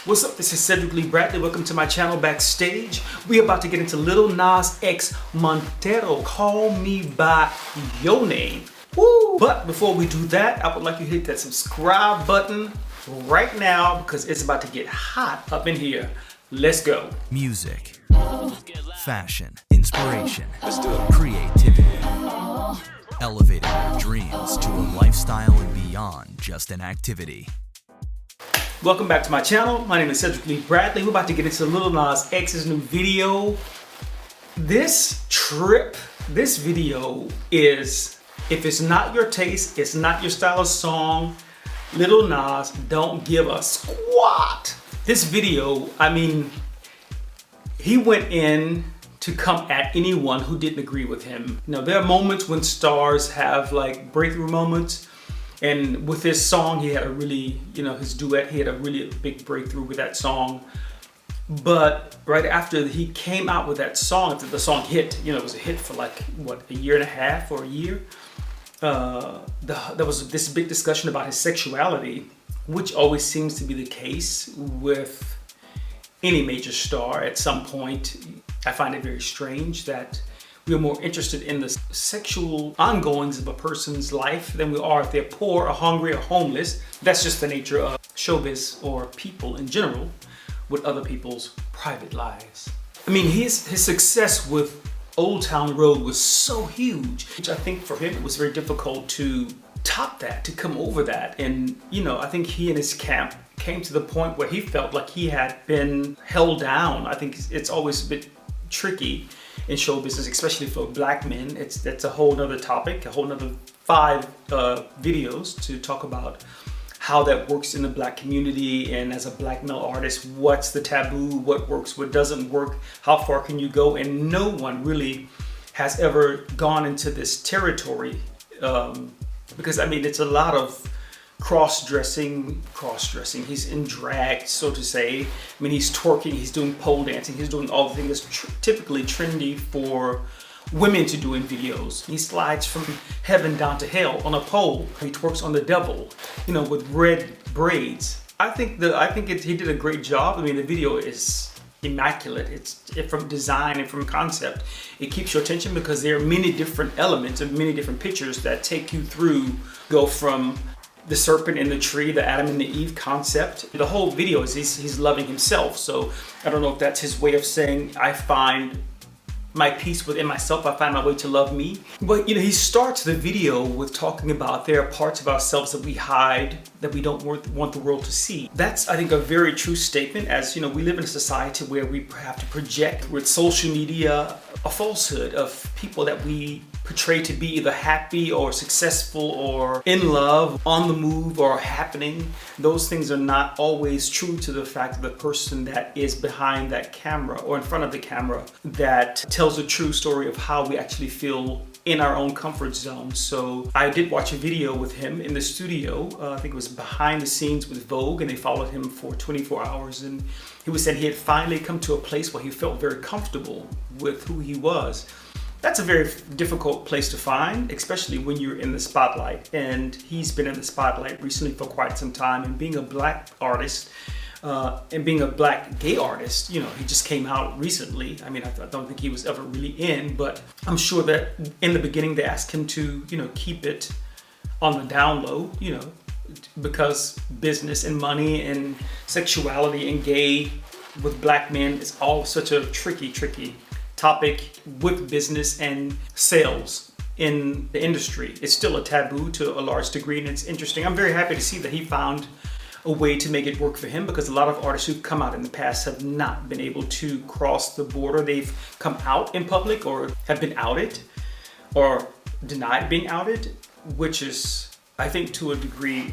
What's up? This is Cedric Lee Bradley. Welcome to my channel, Backstage. We're about to get into Lil Nas X Montero. Call me by your name. Woo! But before we do that, I would like you to hit that subscribe button right now because it's about to get hot up in here. Let's go. Music, fashion, inspiration, creativity, elevating your dreams to a lifestyle and beyond just an activity. Welcome back to my channel. My name is Cedric Lee Bradley. We're about to get into Lil Nas X's new video. This video is, if it's not your taste, it's not your style of song, Lil Nas don't give a squat. This video, I mean, he went in to come at anyone who didn't agree with him. Now, there are moments when stars have like breakthrough moments. And with this song, he had a really, his duet, he had a really big breakthrough with that song. But right after he came out with that song, after the song hit, it was a hit for like, what, a year and a half or a year? There was this big discussion about his sexuality, which always seems to be the case with any major star at some point. I find it very strange that we are more interested in the sexual ongoings of a person's life than we are if they're poor or hungry or homeless. That's just the nature of showbiz or people in general with other people's private lives. I mean, his success with Old Town Road was so huge, which I think for him it was very difficult to top that, to come over that. And, I think he and his camp came to the point where he felt like he had been held down. I think it's always a bit tricky in show business, especially for black men. That's a whole nother topic, a whole nother 5 videos to talk about how that works in the black community, and as a black male artist, what's the taboo, what works, what doesn't work, how far can you go? And no one really has ever gone into this territory because I mean, it's a lot of cross-dressing, he's in drag, so to say. I mean, he's twerking, he's doing pole dancing, he's doing all the things that's typically trendy for women to do in videos. He slides from heaven down to hell on a pole. He twerks on the devil, with red braids. I think he did a great job. I mean, the video is immaculate. It's from design and from concept. It keeps your attention because there are many different elements and many different pictures that take you through, go from the serpent in the tree, the Adam and the Eve concept. The whole video is he's loving himself. So I don't know if that's his way of saying, I find my peace within myself, I find my way to love me. But he starts the video with talking about there are parts of ourselves that we hide, that we don't want the world to see. That's, I think, a very true statement, as we live in a society where we have to project with social media a falsehood of people that we portray to be either happy or successful or in love, on the move or happening. Those things are not always true to the fact of the person that is behind that camera or in front of the camera that tells a true story of how we actually feel in our own comfort zone. So I did watch a video with him in the studio. I think it was behind the scenes with Vogue, and they followed him for 24 hours. And he was saying he had finally come to a place where he felt very comfortable with who he was. That's a very difficult place to find, especially when you're in the spotlight. And he's been in the spotlight recently for quite some time. And being a black artist, and being a black gay artist, he just came out recently. I mean, I don't think he was ever really in, but I'm sure that in the beginning they asked him to, keep it on the down low, because business and money and sexuality and gay with black men is all such a tricky topic with business and sales in the industry. It's still a taboo to a large degree, and it's interesting. I'm very happy to see that he found a way to make it work for him, because a lot of artists who've come out in the past have not been able to cross the border. They've come out in public or have been outed or denied being outed, which is, I think, to a degree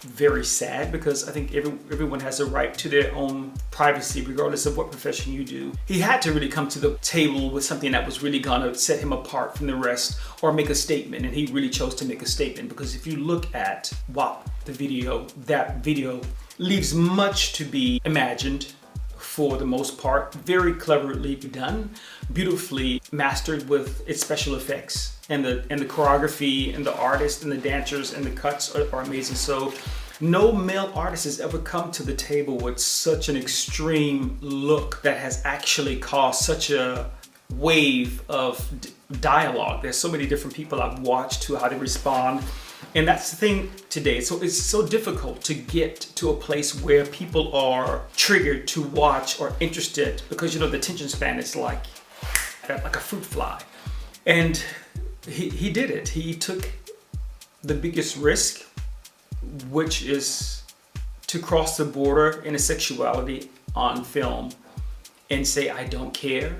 very sad, because I think everyone has a right to their own privacy regardless of what profession you do. He had to really come to the table with something that was really gonna set him apart from the rest or make a statement, and he really chose to make a statement, because if you look at WAP, that video leaves much to be imagined for the most part. Very cleverly done, beautifully mastered with its special effects, and the choreography and the artists and the dancers and the cuts are amazing. So No male artist has ever come to the table with such an extreme look that has actually caused such a wave of dialogue. There's so many different people I've watched to how they respond. And that's the thing today. So it's so difficult to get to a place where people are triggered to watch or interested, because the attention span is like a fruit fly. And he did it. He took the biggest risk, which is to cross the border in a sexuality on film and say, I don't care.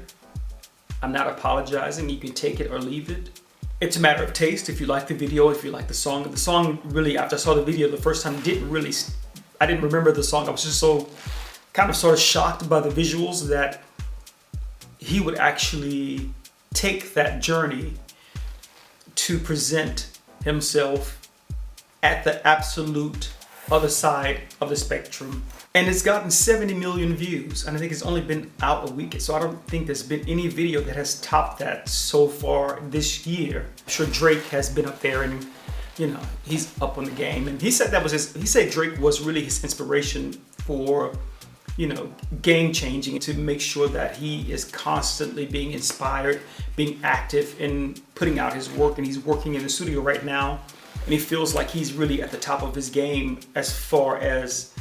I'm not apologizing. You can take it or leave it. It's a matter of taste. If you like the video, if you like the song really, after I saw the video the first time, I didn't remember the song. I was just sort of shocked by the visuals that he would actually take that journey to present himself at the absolute other side of the spectrum. And it's gotten 70 million views, and I think it's only been out a week, so I don't think there's been any video that has topped that so far this year. I'm sure Drake has been up there, and he's up on the game. And he said Drake was really his inspiration for game changing, to make sure that he is constantly being inspired, being active in putting out his work. And he's working in the studio right now, and he feels like he's really at the top of his game as far as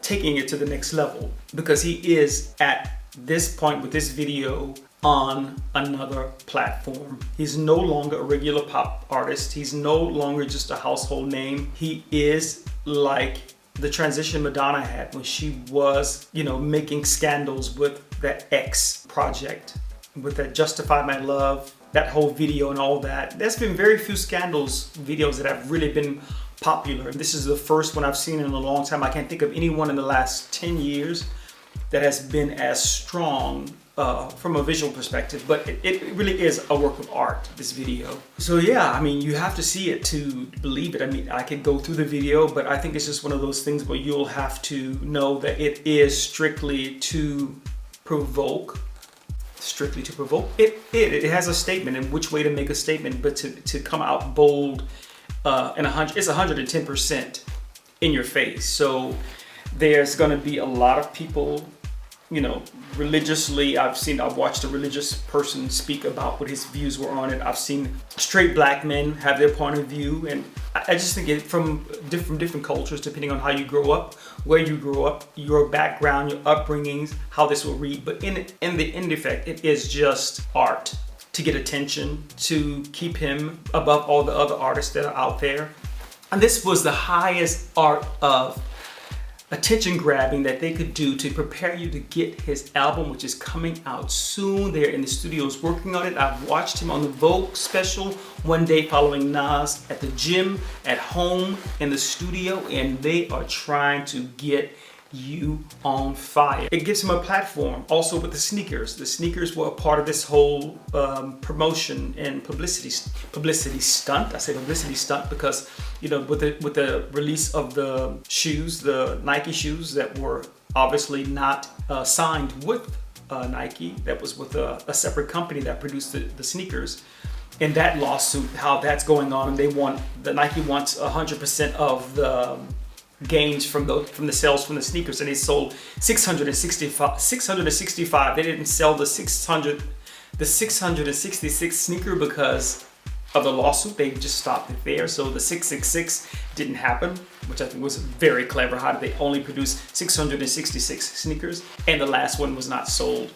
taking it to the next level, because he is at this point with this video on another platform. He's no longer a regular pop artist. He's no longer just a household name. He is like the transition Madonna had when she was, making scandals with that X project, with that Justify My Love, that whole video and all that. There's been very few videos that have really been popular. This is the first one I've seen in a long time. I can't think of anyone in the last 10 years that has been as strong from a visual perspective, but it really is a work of art, this video. So yeah, you have to see it to believe it. I could go through the video, but I think it's just one of those things where you'll have to know that it is strictly to provoke. It has a statement in which way to make a statement, but to come out bold it's 110% in your face. So there's going to be a lot of people, religiously. I've watched a religious person speak about what his views were on it. I've seen straight black men have their point of view, and I just think it from different cultures, depending on how you grow up, where you grow up, your background, your upbringings, how this will read. But in the end effect, it is just art to get attention, to keep him above all the other artists that are out there. And this was the highest art of attention grabbing that they could do to prepare you to get his album, which is coming out soon. They're in the studios working on it. I've watched him on the Vogue special one day following Nas at the gym, at home, in the studio, and they are trying to get you on fire. It gives him a platform. Also with the sneakers. The sneakers were a part of this whole promotion and publicity stunt. I say publicity stunt because with the release of the shoes, the Nike shoes that were obviously not signed with Nike, that was with a separate company that produced the sneakers. In that lawsuit, how that's going on, and Nike wants 100% of the gains from the sales from the sneakers, and they sold 665. They didn't sell the 666 sneaker because of the lawsuit. They just stopped it there. So the 666 didn't happen, which I think was very clever. How did they only produce 666 sneakers and the last one was not sold?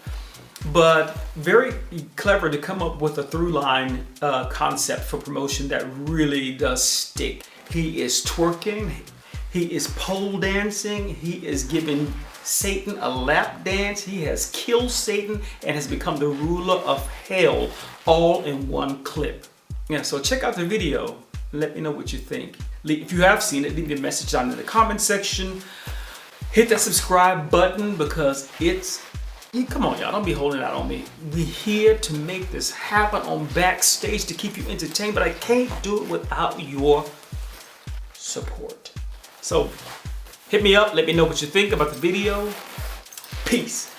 But very clever to come up with a through line concept for promotion that really does stick. He is twerking. He is pole dancing. He is giving Satan a lap dance. He has killed Satan and has become the ruler of hell, all in one clip. Yeah, so check out the video. Let me know what you think. If you have seen it, leave me a message down in the comment section. Hit that subscribe button because come on, y'all, don't be holding out on me. We're here to make this happen on Backstage to keep you entertained, but I can't do it without your support. So hit me up, let me know what you think about the video. Peace.